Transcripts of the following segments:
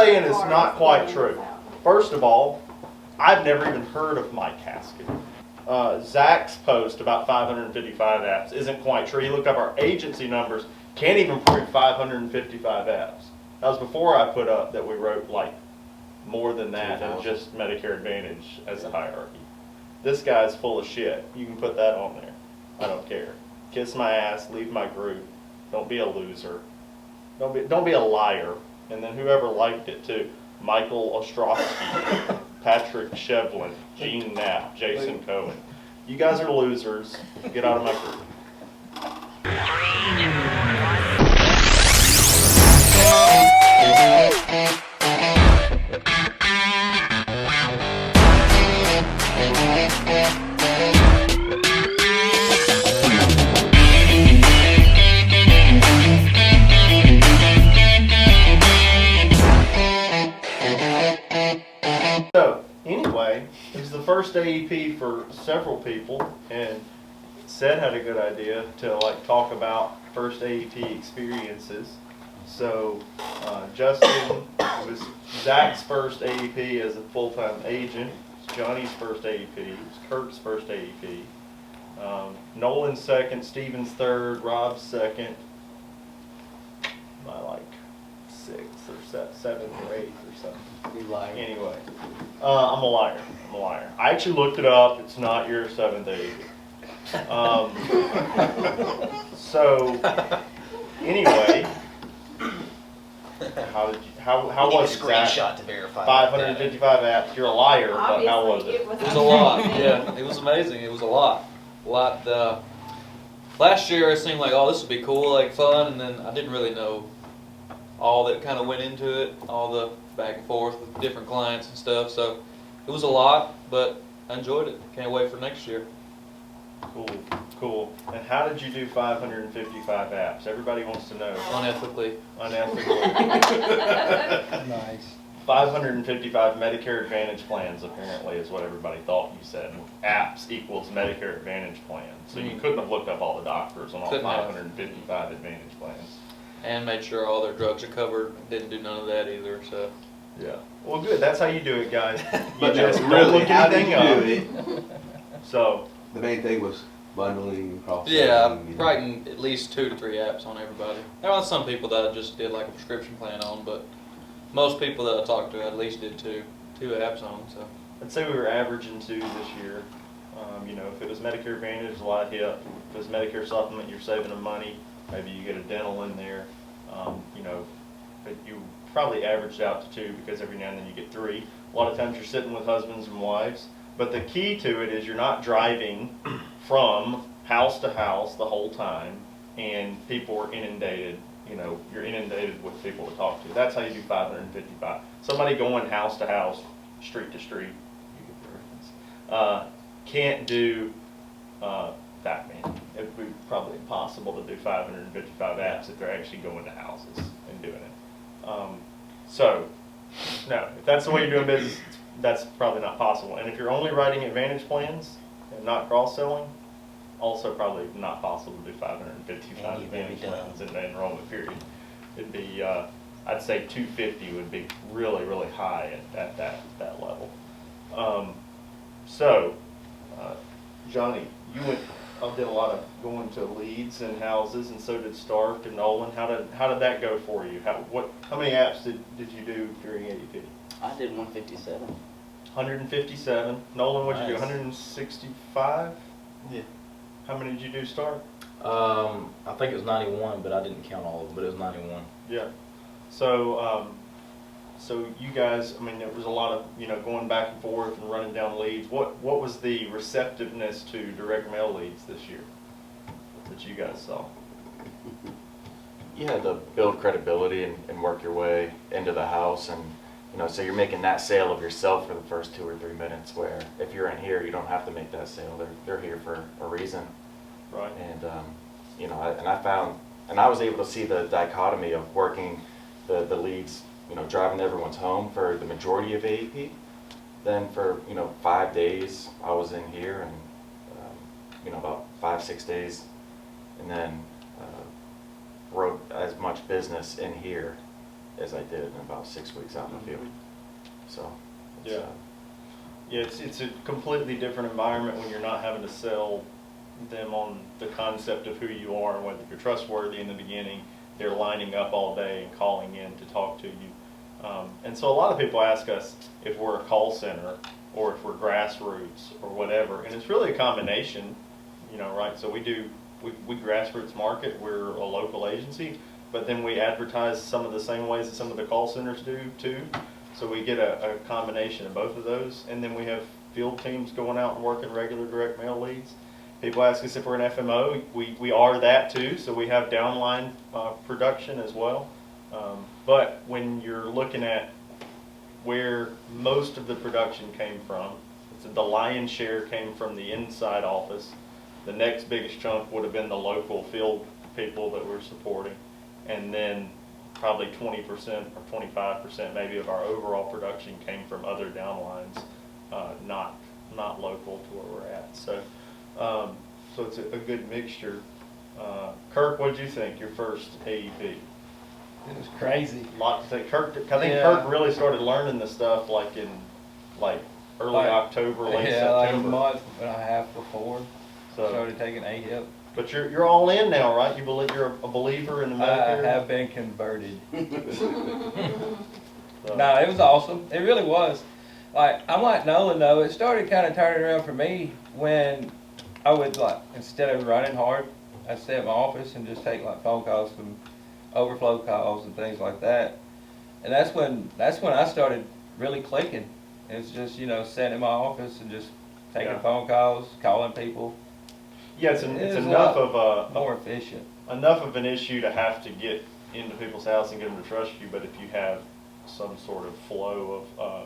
saying is not quite true. First of all, I've never even heard of my casket. Zach's post about 555 apps isn't quite true. He looked up our agency numbers, can't even prove 555 apps. That was before I put up that we wrote like more than that and just Medicare Advantage as a hierarchy. This guy's full of shit. You can put that on there. I don't care. Kiss my ass, leave my group. Don't be a loser. Don't be a liar. And then whoever liked it too. Michael Ostrowski, Patrick Shevlin, Gene Knapp, Jason Cohen. You guys are losers. Get out of my group. So, anyway, it was the first AEP for several people, and Seth had a good idea to like talk about first AEP experiences. So, Justin, it was Zach's first AEP as a full-time agent. It was Johnny's first AEP. It was Kurt's first AEP. Nolan's second, Steven's third, Rob's second. My like sixth or seventh or eighth or something. You liar. Anyway, I'm a liar. I actually looked it up. It's not your seventh AEP. So anyway, how was a that? screenshot to verify 555 apps. You're a liar, but how was it? It was a lot. Yeah, it was amazing. It was a lot. Last year it seemed like, oh, this would be cool, like fun, and then I didn't really know all that kind of went into it, all the back and forth with different clients and stuff. So it was a lot, but I enjoyed it. Can't wait for next year. Cool. And how did you do 555 apps? Everybody wants to know. Unethically. Nice. 555 Medicare Advantage plans apparently is what everybody thought you said. Apps equals Medicare Advantage plans. So you couldn't have looked up all the doctors on all Couldn't have. 555 Advantage plans. And made sure all their drugs are covered. Didn't do none of that either. So Yeah. Well, good. That's how you do it, guys. But You just that's don't really look how did anything you up. do it? So, The main thing was bundling across. yeah, I'm writing at least 2 to 3 apps on everybody. There are some people that I just did like a prescription plan on, but most people that I talked to I at least did two apps on. So I'd say we were averaging 2 this year. If it was Medicare Advantage, a lot hit. If it was Medicare Supplement, you're saving them money. Maybe you get a dental in there. But you probably averaged out to 2 because every now and then you get 3. A lot of times you're sitting with husbands and wives. But the key to it is you're not driving from house to house the whole time, and people are inundated. You're inundated with people to talk to. That's how you do 555. Somebody going house to house, street to street, you get the reference, can't do that many. It would be probably impossible to do 555 apps if they're actually going to houses and doing it. No, if that's the way you're doing business, that's probably not possible. And if you're only writing Advantage plans and not cross-selling, also probably not possible to do 555 Advantage plans in the enrollment period. It'd be, I'd say 250 would be really, really high at that level. Johnny, you did a lot of going to leads and houses, and so did Stark and Nolan. How did that go for you? How many apps did you do during AEP? I did 157. 157. Nolan, what'd you do? Nice. 165? Yeah. How many did you do, Stark? I think it was 91, but I didn't count all of them, but it was 91. Yeah. So you guys, there was a lot of, going back and forth and running down leads. What was the receptiveness to direct mail leads this year that you guys saw? You had to build credibility and work your way into the house, and so you're making that sale of yourself for the first 2 or 3 minutes, where if you're in here, you don't have to make that sale. They're here for a reason. Right. And I was able to see the dichotomy of working the leads, driving everyone's home for the majority of AEP. Then for 5 days I was in here, and about 5-6 days, and then wrote as much business in here as I did in about 6 weeks out in the field. So, it's, Yeah. Yeah, it's a completely different environment when you're not having to sell them on the concept of who you are and whether you're trustworthy in the beginning. They're lining up all day and calling in to talk to you. And so a lot of people ask us if we're a call center or if we're grassroots or whatever. And it's really a combination, you know, right? So we grassroots market, we're a local agency, but then we advertise some of the same ways that some of the call centers do too. So we get a combination of both of those. And then we have field teams going out and working regular direct mail leads. People ask us if we're an FMO. We are that too. So we have downline production as well. But when you're looking at where most of the production came from, the lion's share came from the inside office. The next biggest chunk would have been the local field people that we're supporting. And then probably 20% or 25% maybe of our overall production came from other downlines, not local to where we're at. So, so it's a good mixture. Kirk, what did you think, your first AEP? It was crazy. I think Kirk Yeah. Kirk really started learning the stuff like in early Like, October, late yeah, like a September. month and a half before. So, Started taking AEP. but you're all in now, right? You believe you're a believer in the I Medicare? have been converted. So- No, it was awesome. It really was. Like, I'm like Nolan though, it started kind of turning around for me when I would instead of running hard, I'd stay at my office and just take phone calls from overflow calls and things like that. And that's when I started really clicking. It's just, sitting in my office and just taking Yeah. phone calls, calling people. Yeah, it's It enough is of more efficient. enough of an issue to have to get into people's house and get them to trust you, but if you have some sort of flow of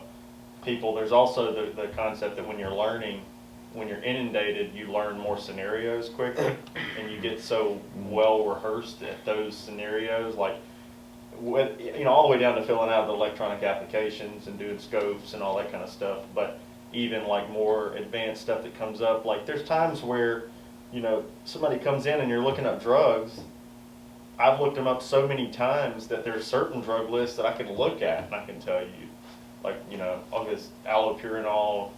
people, there's also the concept that when you're inundated, you learn more scenarios quickly, and you get so well rehearsed at those scenarios, all the way down to filling out the electronic applications and doing scopes and all that kind of stuff, but even more advanced stuff that comes up, there's times where, somebody comes in and you're looking up drugs. I've looked them up so many times that there's certain drug lists that I can look at and I can tell you, all this allopurinol,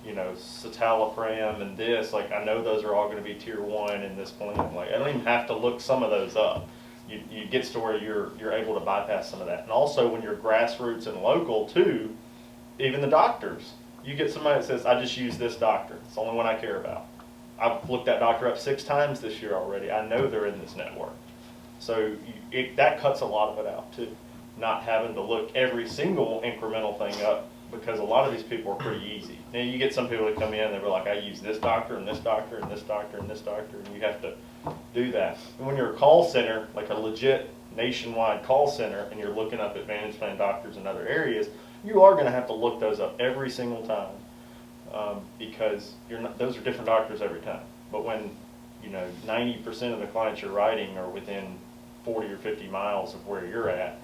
citalopram and this, I know those are all going to be tier 1 in this plan. I don't even have to look some of those up. You gets to where you're able to bypass some of that. And also when you're grassroots and local too, even the doctors, you get somebody that says, I just use this doctor. It's the only one I care about. I've looked that doctor up 6 times this year already. I know they're in this network. So that cuts a lot of it out too. Not having to look every single incremental thing up, because a lot of these people are pretty easy. Now you get some people that come in and they're like, I use this doctor and this doctor and this doctor and this doctor, and you have to do that. And when you're a call center, like a legit nationwide call center, and you're looking up Advantage Plan doctors in other areas, you are going to have to look those up every single time, because those are different doctors every time. But when 90% of the clients you're writing are within 40 or 50 miles of where you're at,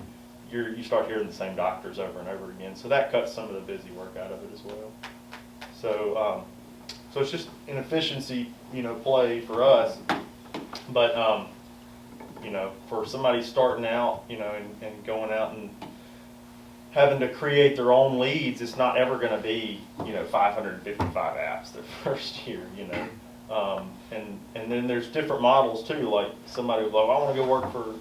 you start hearing the same doctors over and over again. So that cuts some of the busy work out of it as well. So so it's just an efficiency play for us. But for somebody starting out and going out and having to create their own leads, it's not ever going to be 555 apps their first year. And then there's different models too. Like somebody will I want to go work for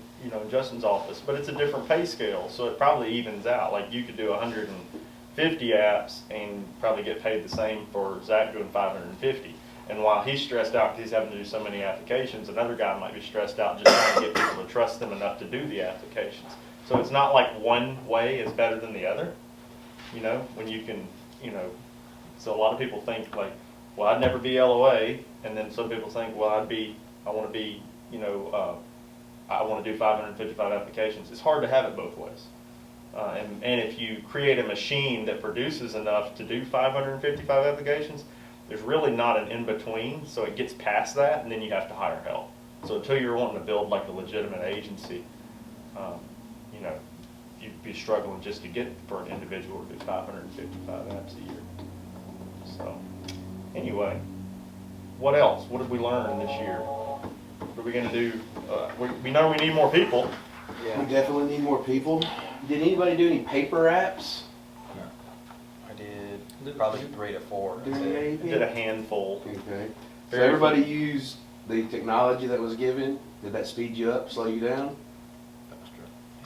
Justin's office, but it's a different pay scale, so it probably evens out. Like you could do 150 apps and probably get paid the same for Zach doing 550. And while he's stressed out because he's having to do so many applications, another guy might be stressed out just trying to get people to trust them enough to do the applications. So it's not like one way is better than the other. When you can, so a lot of people think well, I'd never be LOA, and then some people think, well, I want to be, I want to do 555 applications. It's hard to have it both ways. And if you create a machine that produces enough to do 555 applications, there's really not an in-between, so it gets past that, and then you have to hire help. So until you're wanting to build a legitimate agency, you'd be struggling just to get for an individual to do 555 apps a year. So anyway, what else? What did we learn this year? What are we going to do? We know we need more people. We definitely need more people. Did anybody do any paper apps I did probably 3 to 4. during the I AEP? did a handful. Okay. So Very everybody used the technology that was given? Did that speed you up, slow you down?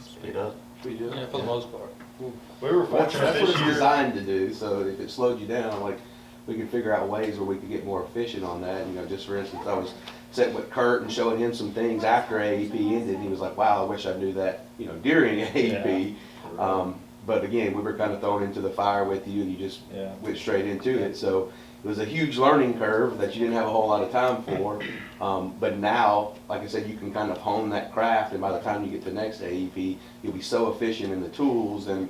Speed up. Speed you up? Yeah, for the most part. We were That's fortunate what this it's year. designed to do, so if it slowed you down, like, we could figure out ways where we could get more efficient on that. You know, just for instance, I was sitting with Kurt and showing him some things after AEP ended, and he was like, wow, I wish I knew that, you know, during AEP. But again, we were kind of thrown into the fire with you, and you just Yeah. went straight into it. So it was a huge learning curve that you didn't have a whole lot of time for. But now, like I said, you can kind of hone that craft, and by the time you get to the next AEP, you'll be so efficient in the tools and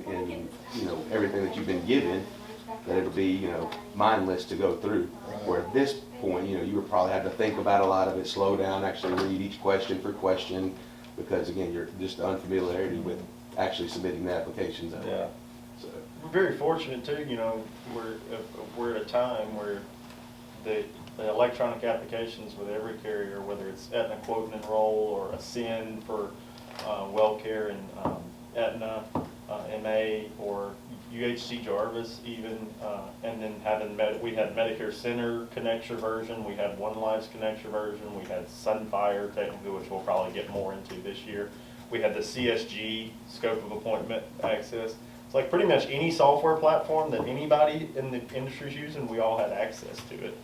you know, everything that you've been given, that it'll be, you know, mindless to go through. Where at this point, you know, you would probably have to think about a lot of it, slow down, actually read each question for question, because again, you're just unfamiliarity with actually submitting the applications that way. Yeah. So, We're very fortunate too, you know, we're at a time where the electronic applications with every carrier, whether it's Aetna Quote and Enroll or Ascend for WellCare and Aetna, MA, or UHC Jarvis even, and then we had Medicare Center Connector version, we had One Life's Connector version, we had Sunfire technically, which we'll probably get more into this year. We had the CSG, Scope of Appointment Access. It's like pretty much any software platform that anybody in the industry is using, we all had access to it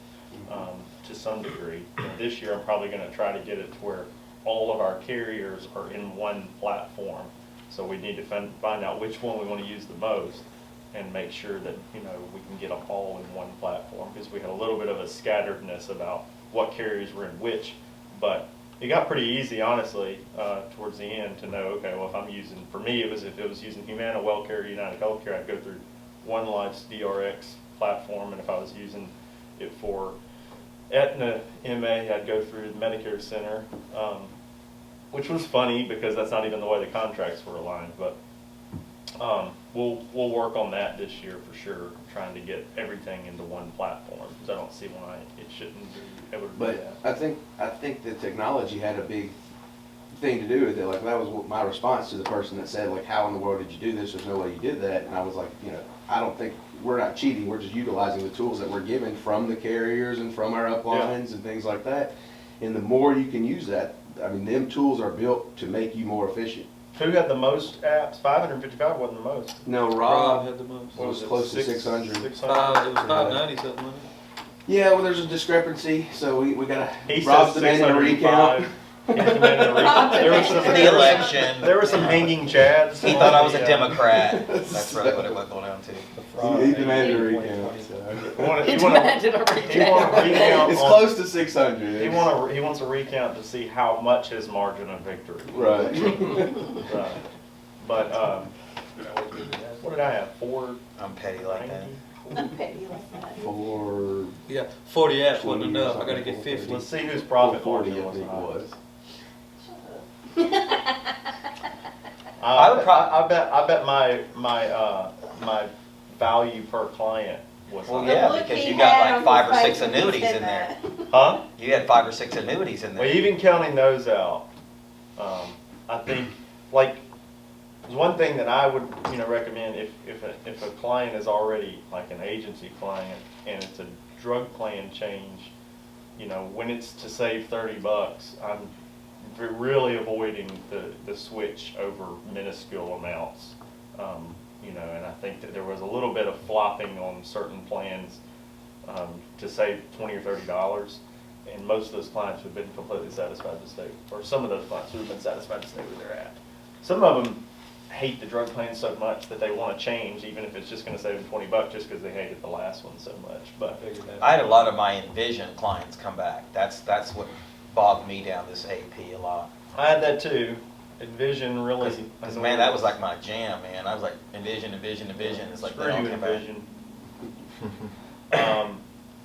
to some degree. And this year, I'm probably going to try to get it to where all of our carriers are in one platform. So we need to find out which one we want to use the most and make sure that, you know, we can get them all in one platform, because we had a little bit of a scatteredness about what carriers were in which, but it got pretty easy, honestly, towards the end to know, okay, well, if I'm using, for me, if it was using Humana, WellCare, United Healthcare, I'd go through One Life's DRX platform, and if I was using it for Aetna MA, I'd go through the Medicare Center, which was funny because that's not even the way the contracts were aligned, but we'll work on that this year for sure, trying to get everything into one platform, because I don't see why it shouldn't be able to do but that. I think the technology had a big thing to do with it. Like, that was my response to the person that said, like, how in the world did you do this? There's no way you did that. And I was like, you know, I don't think, we're not cheating, we're just utilizing the tools that we're given from the carriers and from our uplines and things like that. And the more you can use that, I mean, them tools are built to make you more efficient. Who had the most apps? 555 wasn't the most. No, Rob Rob had the most. was close to 600. 600. It was 590 something, wasn't it? Yeah, well, there's a discrepancy, so we gotta, He Rob's says demanding a 605. recount. He's demanding a recount. For the election. There were some hanging chads. He on thought I was the, a Democrat. That's really what it was going down to. He demanded a recount, so. He wants a recount. It's on- close to 600. He wants a recount to see how much his margin of victory. Right. So, but what did I have? 490? I'm petty like that. For Yeah, 40 apps 20 wasn't enough. I got to something, get 50. Let's see whose profit 40, margin I was think it high. was. I bet my value per client was Well, high. yeah, because you got like 5 or 6 annuities in there. Huh? You had 5 or 6 annuities in Well, there. even counting those out, I think, like, one thing that I would, you know, recommend if a client is already like an agency client and it's a drug plan change, you know, when it's to save $30, I'm really avoiding the switch over minuscule amounts. You know, and I think that there was a little bit of flopping on certain plans to save $20 or $30. And most of those clients have been completely satisfied to stay, or some of those clients who have been satisfied to stay where they're at. Some of them hate the drug plan so much that they want to change, even if it's just going to save them $20 just because they hated the last one so much. But I had a lot of my Envision clients come back. That's what bogged me down this AP a lot. I had that too. Envision really. Because man, that was like my jam, man. I was like Envision. It's like Screw they all you, came back. Envision.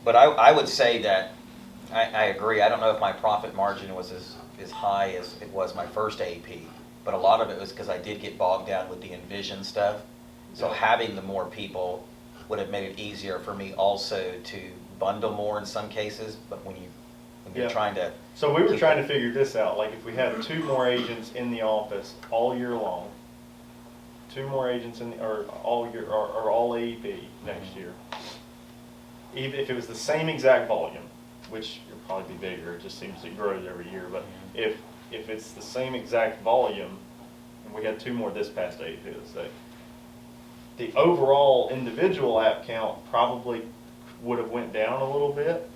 But I would say that I agree. I don't know if my profit margin was as high as it was my first AEP, but a lot of it was because I did get bogged down with the Envision stuff. So Yeah. having the more people would have made it easier for me also to bundle more in some cases. But when you're Yeah. trying to, So we were trying to figure this out. Like if we had 2 more agents in the office all year long, 2 more agents in, or all year, or all AEP next year. Even if it was the same exact volume, which would probably be bigger, it just seems it grows every year, but if it's the same exact volume, and we had 2 more this past AEP, let's say, the overall individual app count probably would have went down a little bit,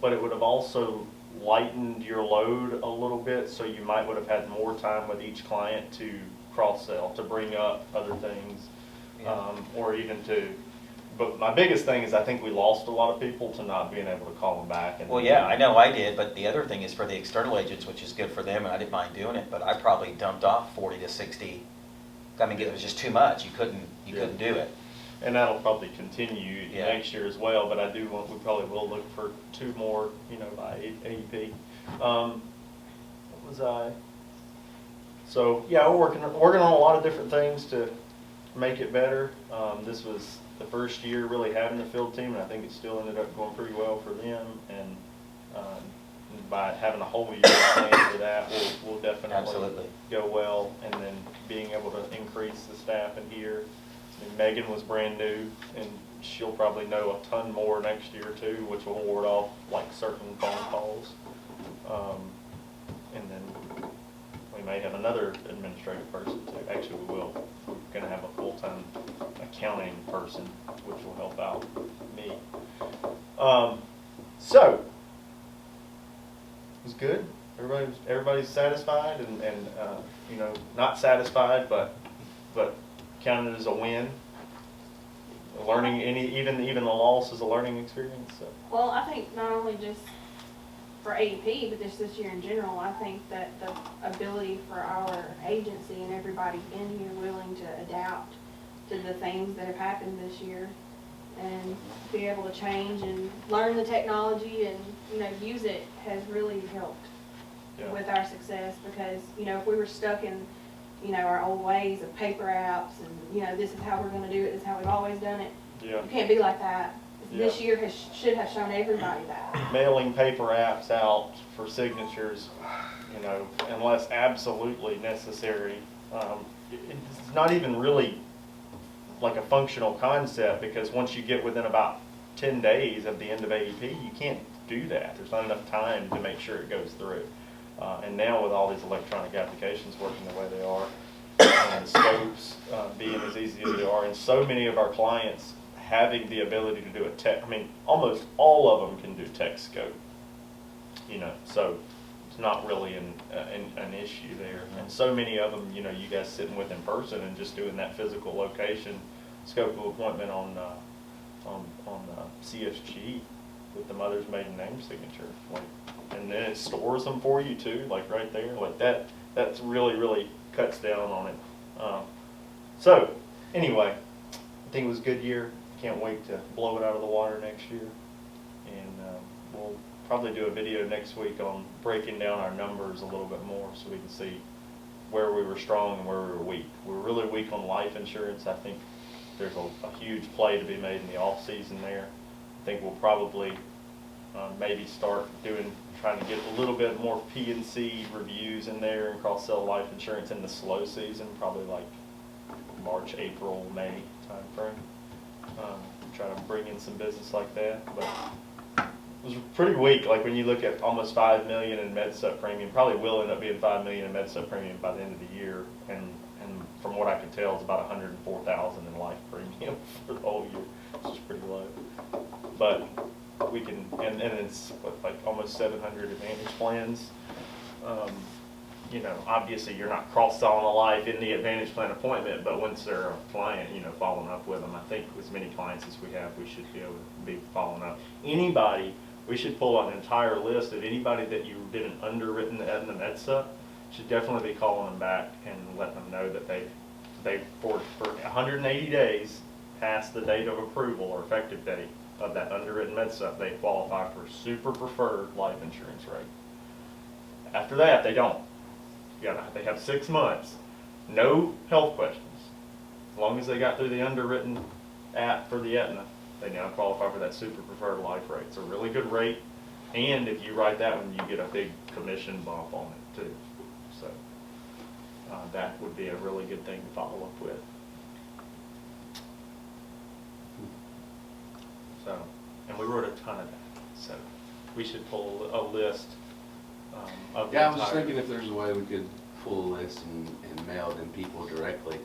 but it would have also lightened your load a little bit, so you would have had more time with each client to cross-sell, to bring up other things, or even to, but my biggest thing is I think we lost a lot of people to not being able to call them back. Well, yeah, I know I did, but the other thing is for the external agents, which is good for them, and I didn't mind doing it, but I probably dumped off 40 to 60. I mean, it was just too much. You couldn't do it. And that'll probably continue Yeah. next year as well, but I do want, we probably will look for 2 more, by AEP. What was I? So, yeah, we're working on a lot of different things to make it better. This was the first year really having a field team, and I think it still ended up going pretty well for them. And by having a whole year plan for that, we'll definitely Absolutely. go well. And then being able to increase the staff in here. I mean, Megan was brand new, and she'll probably know a ton more next year too, which will ward off like certain phone calls. And then we may have another administrative person too. Actually, we will. We're going to have a full-time accounting person, which will help out me. So it was good. Everybody's satisfied, and not satisfied, but counted as a win. Learning even the loss is a learning experience. So. Well, I think not only just for AEP, but just this year in general, I think that the ability for our agency and everybody in here willing to adapt to the things that have happened this year and be able to change and learn the technology and use it has really helped with our success, because if we were stuck in our old ways of paper apps and this is how we're going to do it, this is how we've always done it. Yeah. You can't be like that. Yeah. This year should have shown everybody that. Mailing paper apps out for signatures, unless absolutely necessary. It's not even really like a functional concept, because once you get within about 10 days of the end of AEP, you can't do that. There's not enough time to make sure it goes through. And now with all these electronic applications working the way they are, and scopes being as easy as they are, and so many of our clients having the ability to do a text, almost all of them can do text scope, so it's not really an issue there. And so many of them, you guys sitting with in person and just doing that physical location scope of appointment on CSG with the mother's maiden name signature, and then it stores them for you too, like right there, like that. That's really cuts down on it. So anyway, I think it was a good year. Can't wait to blow it out of the water next year. And we'll probably do a video next week on breaking down our numbers a little bit more, so we can see where we were strong and where we were weak. We're really weak on life insurance. I think there's a huge play to be made in the off season there. I think we'll probably maybe start trying to get a little bit more P&C reviews in there and cross-sell life insurance in the slow season, probably like March, April, May time frame. Try to bring in some business like that, but it was pretty weak. Like when you look at almost $5 million in MedSup premium, probably will end up being $5 million in MedSup premium by the end of the year, and from what I can tell, it's about $104,000 in life premium for the whole year, which is pretty low. But we can, and it's like almost 700 Advantage plans. Obviously you're not cross-selling a life in the Advantage plan appointment, but once they're a client, following up with them. I think as many clients as we have, we should be able to be following up. Anybody, we should pull an entire list of anybody that you did an underwritten Aetna MedSup, should definitely be calling them back and letting them know that they for 180 days past the date of approval or effective date of that underwritten MedSup, they qualify for super preferred life insurance rate. After that, they don't. They have 6 months, no health questions. As long as they got through the underwritten app for the Aetna, they now qualify for that super preferred life rate. It's a really good rate, and if you write that one, you get a big commission bump on it too. So that would be a really good thing to follow up with. So, and we wrote a ton of that, so we should pull a list of the Yeah, I was just entire- thinking if there's a way we could pull a list and mail them people directly.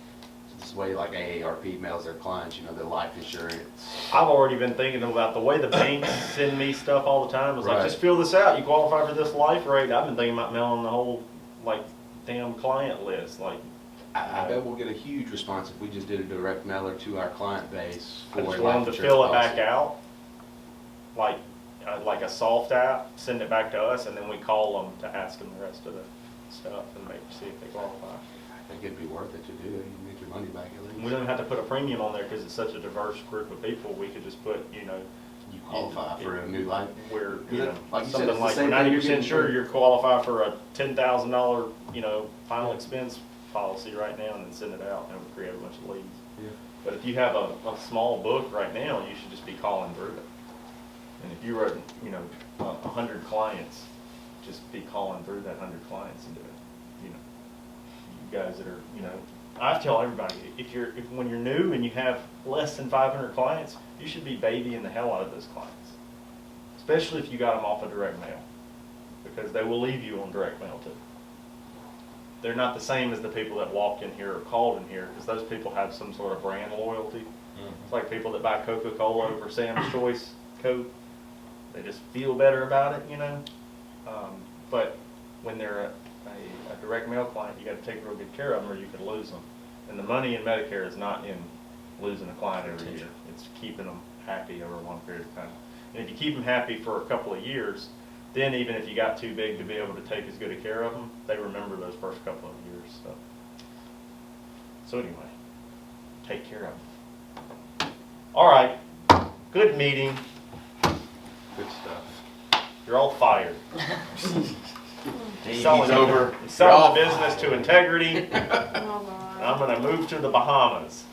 This way, like AARP mails their clients, you know, their life insurance. I've already been thinking about the way the banks send me stuff all the time. It's like, Right. just fill this out. You qualify for this life rate. I've been thinking about mailing the whole, like, damn client list. Like, I bet we'll get a huge response if we just did a direct mailer to our client base for I a just life want them to insurance fill it back policy. out, like a soft app, send it back to us, and then we call them to ask them the rest of the stuff and see if they qualify. I think it'd be worth it to do it. You make your money back at least. We don't have to put a premium on there because it's such a diverse group of people. We could just put, you know, You qualify for a new life. where, Is you it- know, like you said, something it's the like same we're thing you're 90% getting sure for- you're qualified for a $10,000, you know, final expense policy right now, and then send it out and we'll create a bunch of leads. Yeah. But if you have a small book right now, you should just be calling through it. And if you were, you know, 100 clients, just be calling through that 100 clients and do it. You know, you guys that are, you know, I tell everybody, if when you're new and you have less than 500 clients, you should be babying the hell out of those clients. Especially if you got them off of direct mail, because they will leave you on direct mail too. They're not the same as the people that walked in here or called in here, because those people have some sort of brand loyalty. It's like people that buy Coca-Cola over Sam's Choice Coke. They just feel better about it, you know? But when they're a direct mail client, you gotta take real good care of them or you could lose them. And the money in Medicare is not in losing a client every year. It's keeping them happy over a long period of time. And if you keep them happy for a couple of years, then even if you got too big to be able to take as good a care of them, they remember those first couple of years. So anyway, take care of them. All right, good meeting. Good stuff. You're all fired. AEP's Selling over. Selling the business to integrity. Oh, God. I'm gonna move to the Bahamas.